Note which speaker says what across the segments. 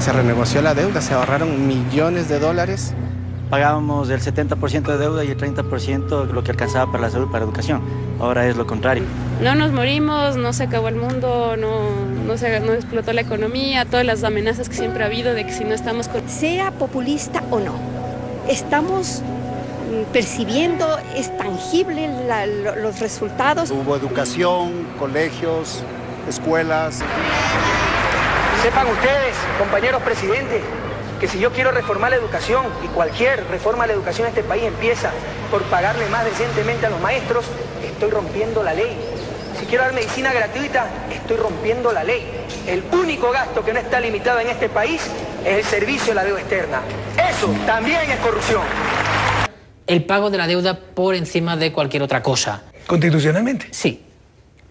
Speaker 1: Se renegoció la deuda, se ahorraron millones de dólares.
Speaker 2: Pagábamos el 70% de deuda y el 30% lo que alcanzaba para la salud y para la educación. Ahora es lo contrario.
Speaker 3: No nos morimos, no se acabó el mundo, no explotó la economía, todas las amenazas que siempre ha habido de que si no estamos con...
Speaker 4: Sea populista o no, estamos percibiendo, es tangible los resultados.
Speaker 5: Hubo educación, colegios, escuelas.
Speaker 6: Sepan ustedes, compañeros presidentes, que si yo quiero reformar la educación, y cualquier reforma a la educación en este país empieza por pagarle más decentemente a los maestros, estoy rompiendo la ley. Si quiero dar medicina gratuita, estoy rompiendo la ley. El único gasto que no está limitado en este país es el servicio de la deuda externa. Eso también es corrupción.
Speaker 7: El pago de la deuda por encima de cualquier otra cosa.
Speaker 8: ¿Constitucionalmente?
Speaker 7: Sí.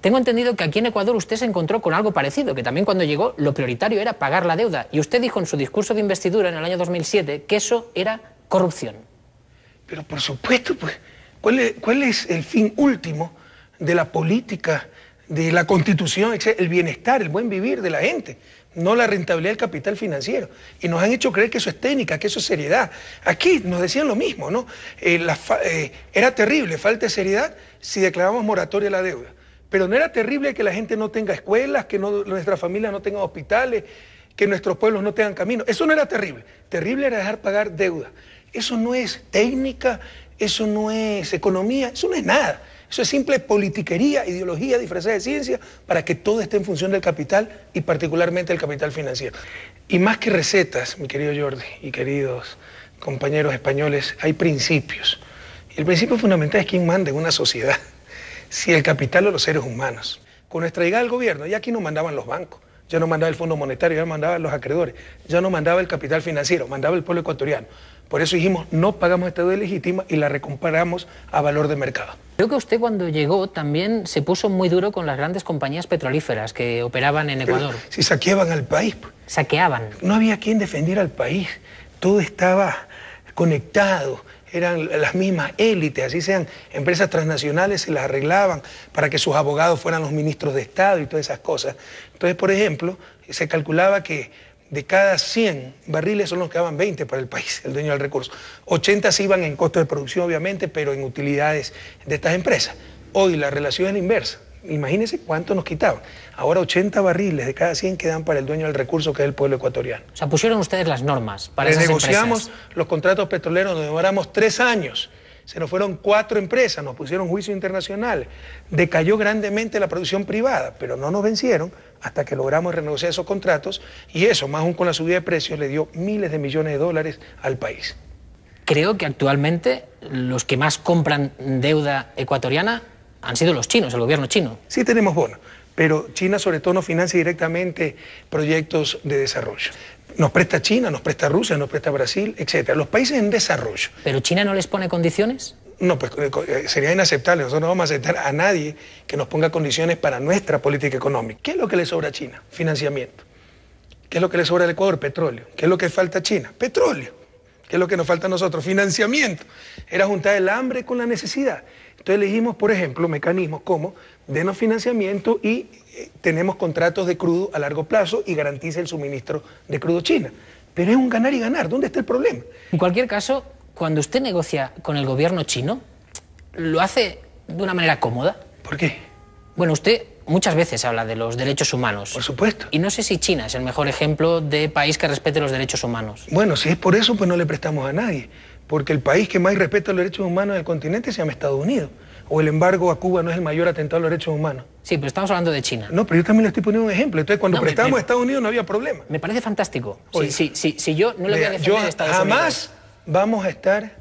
Speaker 7: Tengo entendido que aquí en Ecuador usted se encontró con algo parecido, que también cuando llegó lo prioritario era pagar la deuda. Y usted dijo en su discurso de investidura en el año 2007 que eso era corrupción.
Speaker 8: Pero por supuesto, pues, ¿cuál es el fin último de la política, de la Constitución? El bienestar, el buen vivir de la gente, no la rentabilidad del capital financiero. Y nos han hecho creer que eso es técnica, que eso es seriedad. Aquí nos decían lo mismo, ¿no? Era terrible, falta de seriedad si declaramos moratoria a la deuda. Pero no era terrible que la gente no tenga escuelas, que nuestras familias no tengan hospitales, que nuestros pueblos no tengan caminos. Eso no era terrible. Terrible era dejar pagar deuda. Eso no es técnica, eso no es economía, eso no es nada. Eso es simple politiquería, ideología disfrazada de ciencia para que todo esté en función del capital y particularmente el capital financiero. Y más que recetas, mi querido Jordi y queridos compañeros españoles, hay principios. Y el principio fundamental es quién manda en una sociedad. Si el capital o los seres humanos. Con nuestra llegada al gobierno, ya aquí no mandaban los bancos, ya no mandaba el Fondo Monetario, ya no mandaban los acreedores, ya no mandaba el capital financiero, mandaba el pueblo ecuatoriano. Por eso dijimos, no pagamos esta deuda legítima y la recomparamos a valor de mercado.
Speaker 7: Creo que usted cuando llegó también se puso muy duro con las grandes compañías petrolíferas que operaban en Ecuador.
Speaker 8: Pero si saqueaban al país.
Speaker 7: Saqueaban.
Speaker 8: No había quien defendiera al país, todo estaba conectado. Eran las mismas élites, así sean empresas transnacionales, se las arreglaban para que sus abogados fueran los ministros de Estado y todas esas cosas. Entonces, por ejemplo, se calculaba que de cada 100 barriles solo nos quedaban 20 para el país, el dueño del recurso. 80 se iban en costo de producción, obviamente, pero en utilidades de estas empresas. Hoy la relación es la inversa. Imagínense cuánto nos quitaban. Ahora 80 barriles de cada 100 quedan para el dueño del recurso, que es el pueblo ecuatoriano.
Speaker 7: O sea, pusieron ustedes las normas para esas
Speaker 8: Renegociamos
Speaker 7: empresas.
Speaker 8: los contratos petroleros, nos demoramos 3 años. Se nos fueron 4 empresas, nos pusieron juicio internacional. Decayó grandemente la producción privada, pero no nos vencieron hasta que logramos renegociar esos contratos. Y eso, más aún con la subida de precios, le dio miles de millones de dólares al país.
Speaker 7: Creo que actualmente los que más compran deuda ecuatoriana han sido los chinos, el gobierno chino.
Speaker 8: Sí tenemos bonos, pero China sobre todo nos financia directamente proyectos de desarrollo. Nos presta China, nos presta Rusia, nos presta Brasil, etc. Los países en desarrollo.
Speaker 7: ¿Pero China no les pone condiciones?
Speaker 8: No, pues sería inaceptable. Nosotros no vamos a aceptar a nadie que nos ponga condiciones para nuestra política económica. ¿Qué es lo que le sobra a China? Financiamiento. ¿Qué es lo que le sobra al Ecuador? Petróleo. ¿Qué es lo que falta a China? Petróleo. ¿Qué es lo que nos falta a nosotros? Financiamiento. Era juntar el hambre con la necesidad. Entonces elegimos, por ejemplo, mecanismos como denos financiamiento y tenemos contratos de crudo a largo plazo y garantiza el suministro de crudo China. Pero es un ganar y ganar. ¿Dónde está el problema?
Speaker 7: En cualquier caso, cuando usted negocia con el gobierno chino, ¿lo hace de una manera cómoda?
Speaker 8: ¿Por qué?
Speaker 7: Bueno, usted muchas veces habla de los derechos humanos.
Speaker 8: Por supuesto.
Speaker 7: Y no sé si China es el mejor ejemplo de país que respete los derechos humanos.
Speaker 8: Bueno, si es por eso, pues no le prestamos a nadie. Porque el país que más respeta los derechos humanos del continente se llama Estados Unidos. O el embargo a Cuba no es el mayor atentado a los derechos humanos.
Speaker 7: Sí, pero estamos hablando de China.
Speaker 8: No, pero yo también le estoy poniendo un ejemplo. Entonces, cuando prestamos a Estados Unidos no había problema.
Speaker 7: Me parece fantástico.
Speaker 8: Oye,
Speaker 7: Si yo no le voy a defender a Estados Unidos.
Speaker 8: Jamás vamos a estar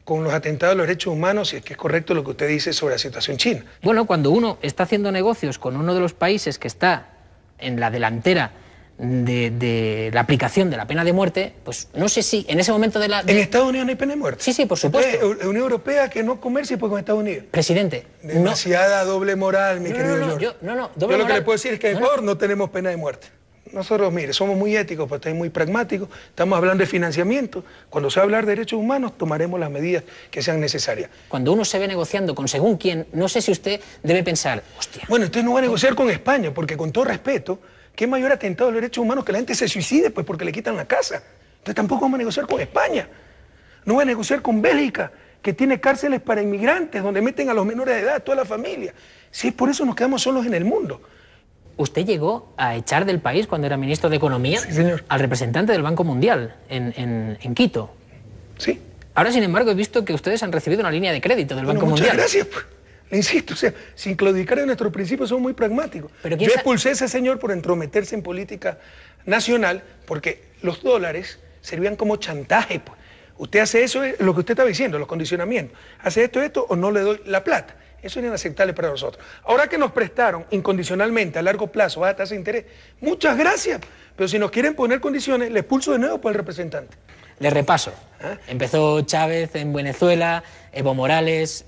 Speaker 8: con los atentados a los derechos humanos, si es que es correcto lo que usted dice sobre la situación china.
Speaker 7: Bueno, cuando uno está haciendo negocios con uno de los países que está en la delantera de la aplicación de la pena de muerte, pues no sé si en ese momento de la...
Speaker 8: ¿En Estados Unidos no hay pena de muerte?
Speaker 7: Sí, sí, por supuesto.
Speaker 8: Entonces, Unión Europea que no comercie pues con Estados Unidos.
Speaker 7: Presidente,
Speaker 8: demasiada doble moral, mi querido George.
Speaker 7: Yo
Speaker 8: lo que le puedo decir es que en Ecuador no tenemos pena de muerte. Nosotros, mire, somos muy éticos, pero también muy pragmáticos. Estamos hablando de financiamiento. Cuando se va a hablar de derechos humanos, tomaremos las medidas que sean necesarias.
Speaker 7: Cuando uno se ve negociando con según quién, no sé si usted debe pensar, hostia...
Speaker 8: Bueno, usted no va a negociar con España, porque con todo respeto, ¿Qué mayor atentado a los derechos humanos que la gente se suicide pues porque le quitan la casa? Entonces tampoco vamos a negociar con España. No voy a negociar con Bélgica, que tiene cárceles para inmigrantes, donde meten a los menores de edad, toda la familia. Si es por eso nos quedamos solos en el mundo.
Speaker 7: ¿Usted llegó a echar del país cuando era ministro de Economía?
Speaker 8: Sí, señor.
Speaker 7: Al representante del Banco Mundial en Quito.
Speaker 8: Sí.
Speaker 7: Ahora, sin embargo, he visto que ustedes han recibido una línea de crédito del Banco
Speaker 8: muchas
Speaker 7: Mundial.
Speaker 8: Gracias, pues. Le insisto, o sea, sin claudicar en nuestros principios, somos muy pragmáticos.
Speaker 7: Pero
Speaker 8: yo expulsé a ese señor por entrometerse en política nacional, porque los dólares servían como chantaje, pues. Usted hace eso, es lo que usted estaba diciendo, los condicionamientos. Hace esto, o no le doy la plata. Eso era inaceptable para nosotros. Ahora que nos prestaron incondicionalmente a largo plazo a tasa de interés, muchas gracias. Pero si nos quieren poner condiciones, le expulso de nuevo por el representante.
Speaker 7: Le repaso. Empezó Chávez en Venezuela, Evo Morales,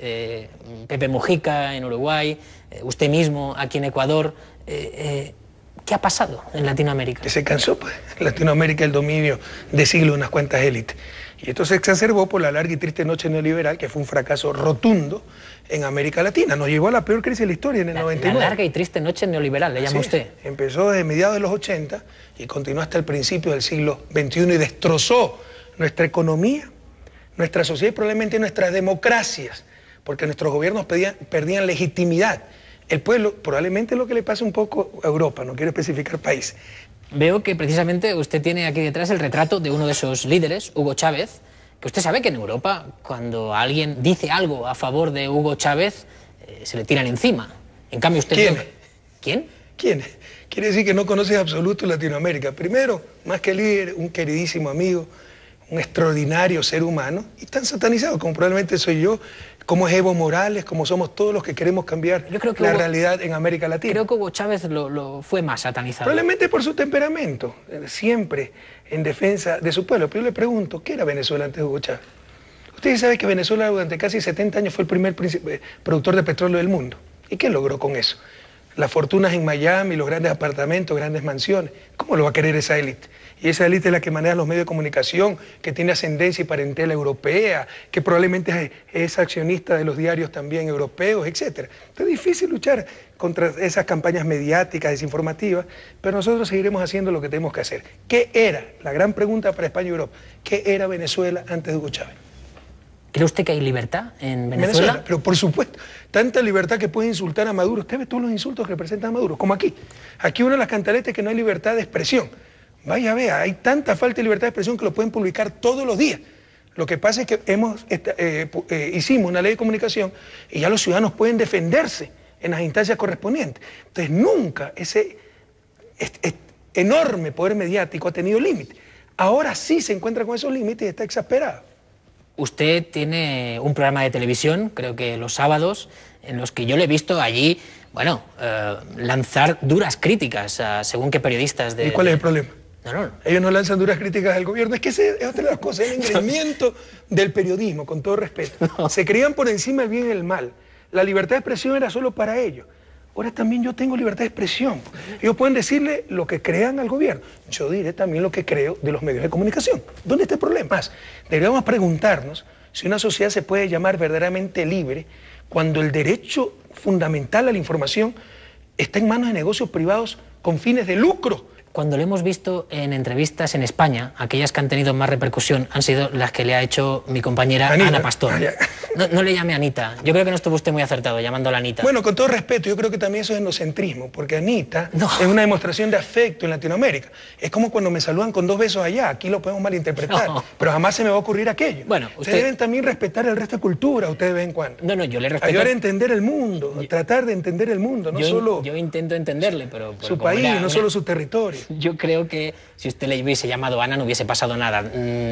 Speaker 7: Pepe Mujica en Uruguay, usted mismo aquí en Ecuador. ¿Qué ha pasado en Latinoamérica?
Speaker 8: Que se cansó, pues. En Latinoamérica el dominio de siglo de unas cuantas élites. Y esto se exacerbó por la larga y triste noche neoliberal, que fue un fracaso rotundo en América Latina. Nos llevó a la peor crisis de la historia en el 99.
Speaker 7: La larga y triste noche neoliberal, le llama usted.
Speaker 8: Empezó desde mediados de los 80 y continuó hasta el principio del siglo XXI y destrozó nuestra economía, nuestra sociedad y probablemente nuestras democracias, porque nuestros gobiernos perdían legitimidad. El pueblo, probablemente lo que le pasa un poco a Europa, no quiero especificar países.
Speaker 7: Veo que precisamente usted tiene aquí detrás el retrato de uno de esos líderes, Hugo Chávez, que usted sabe que en Europa, cuando alguien dice algo a favor de Hugo Chávez, se le tiran encima. En cambio usted...
Speaker 8: ¿Quién?
Speaker 7: ¿Quién?
Speaker 8: ¿Quién? Quiere decir que no conoces absoluto Latinoamérica. Primero, más que líder, un queridísimo amigo, un extraordinario ser humano, y tan satanizado como probablemente soy yo, como es Evo Morales, como somos todos los que queremos cambiar la realidad en América Latina.
Speaker 7: Creo que Hugo Chávez lo fue más satanizado.
Speaker 8: Probablemente por su temperamento, siempre en defensa de su pueblo. Pero yo le pregunto, ¿qué era Venezuela antes de Hugo Chávez? Ustedes saben que Venezuela durante casi 70 años fue el primer productor de petróleo del mundo. ¿Y qué logró con eso? Las fortunas en Miami, los grandes apartamentos, grandes mansiones. ¿Cómo lo va a querer esa élite? Y esa élite es la que maneja los medios de comunicación, que tiene ascendencia y parentela europea, que probablemente es accionista de los diarios también europeos, etc. Entonces es difícil luchar contra esas campañas mediáticas, desinformativas, pero nosotros seguiremos haciendo lo que tenemos que hacer. ¿Qué era? La gran pregunta para España y Europa. ¿Qué era Venezuela antes de Hugo Chávez?
Speaker 7: ¿Cree usted que hay libertad en Venezuela?
Speaker 8: Pero por supuesto, tanta libertad que puede insultar a Maduro. Usted ve todos los insultos que representa a Maduro, como aquí. Aquí una de las cantaletas es que no hay libertad de expresión. Vaya, vea, hay tanta falta de libertad de expresión que lo pueden publicar todos los días. Lo que pasa es que hicimos una ley de comunicación y ya los ciudadanos pueden defenderse en las instancias correspondientes. Entonces nunca ese enorme poder mediático ha tenido límite. Ahora sí se encuentra con esos límites y está exasperado.
Speaker 7: Usted tiene un programa de televisión, creo que los sábados, en los que yo le he visto allí, bueno, lanzar duras críticas a según qué periodistas de...
Speaker 8: ¿Y cuál es el problema?
Speaker 7: No.
Speaker 8: Ellos no lanzan duras críticas al gobierno. Es que esa es otra de las cosas, el engreimiento del periodismo, con todo respeto. No. Se creían por encima el bien y el mal. La libertad de expresión era solo para ellos. Ahora también yo tengo libertad de expresión. Ellos pueden decirle lo que crean al gobierno. Yo diré también lo que creo de los medios de comunicación. ¿Dónde está el problema? Más, deberíamos preguntarnos si una sociedad se puede llamar verdaderamente libre cuando el derecho fundamental a la información está en manos de negocios privados con fines de lucro.
Speaker 7: Cuando lo hemos visto en entrevistas en España, aquellas que han tenido más repercusión han sido las que le ha hecho mi compañera Ana Pastor. No le llame Anita. Yo creo que no estuvo usted muy acertado llamándola Anita.
Speaker 8: Bueno, con todo respeto, yo creo que también eso es etnocentrismo, porque Anita es una demostración de afecto en Latinoamérica. Es como cuando me saludan con 2 besos allá, aquí lo podemos malinterpretar, pero jamás se me va a ocurrir aquello. Bueno, ustedes deben también respetar el resto de cultura, ustedes de vez en cuando.
Speaker 7: No, yo le respeto.
Speaker 8: Ayudar a entender el mundo, tratar de entender el mundo, no solo...
Speaker 7: Yo intento entenderle, pero
Speaker 8: su país, no solo su territorio.
Speaker 7: Yo creo que si usted le hubiese llamado Ana no hubiese pasado nada,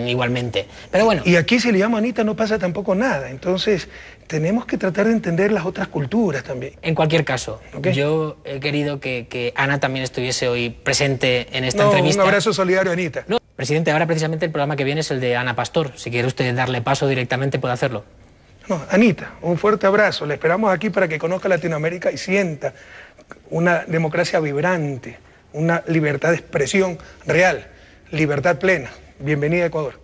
Speaker 7: igualmente. Pero bueno.
Speaker 8: Y aquí si le llamo Anita no pasa tampoco nada. Entonces tenemos que tratar de entender las otras culturas también.
Speaker 7: En cualquier caso, yo he querido que Ana también estuviese hoy presente en esta entrevista.
Speaker 8: Un abrazo solidario, Anita.
Speaker 7: No, presidente, ahora precisamente el programa que viene es el de Ana Pastor. Si quiere usted darle paso directamente, puede hacerlo.
Speaker 8: No, Anita, un fuerte abrazo. Le esperamos aquí para que conozca Latinoamérica y sienta una democracia vibrante, una libertad de expresión real, libertad plena. Bienvenida a Ecuador.